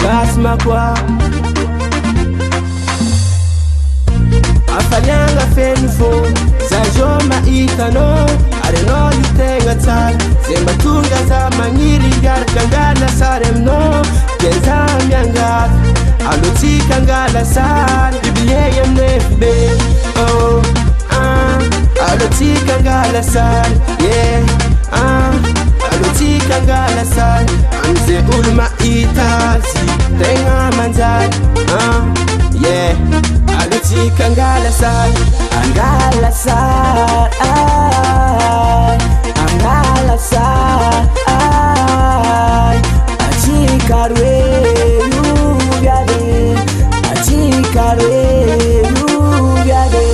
Gasma kwa afalianga fenifo zajoma itano areno yutenga tsara zembatunga za mangiri garkangala saremno kenza myanga alotika ngala sar bibiye mnefbe oh alotika ngala sar yeah alotika ngala sar anze ulma itazi tenga manzai yeah alotika ngala sar angala sar angala sar achikarwe yubyade achikarwe yubyade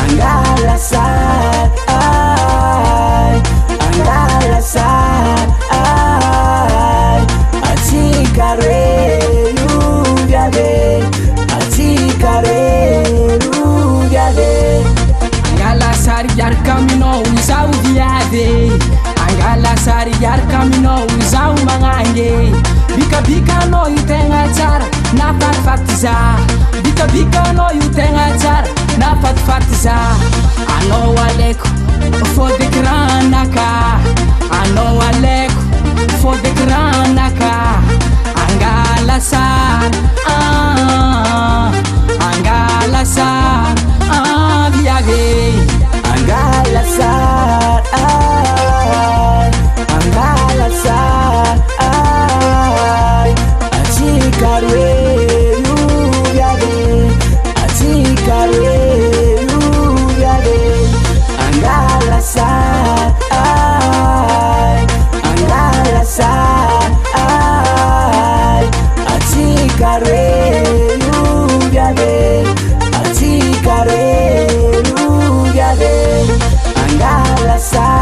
angala sar angala sar achikarwe yubyade achikarwe yubyade angala sar yar kamino uzau diade angala sar yar kamino uzau mangange bika bika no yutenga tsara na fatfatiza bika bika no yutenga tsara na fatfatiza ano aleko for the granaka ano aleko for the granaka angala sar angala sar viage angala sar angala sar achikarwe yubyade achikarwe yubyade angala sar angala sar achikarwe yubyade achikarwe yubyade angala sar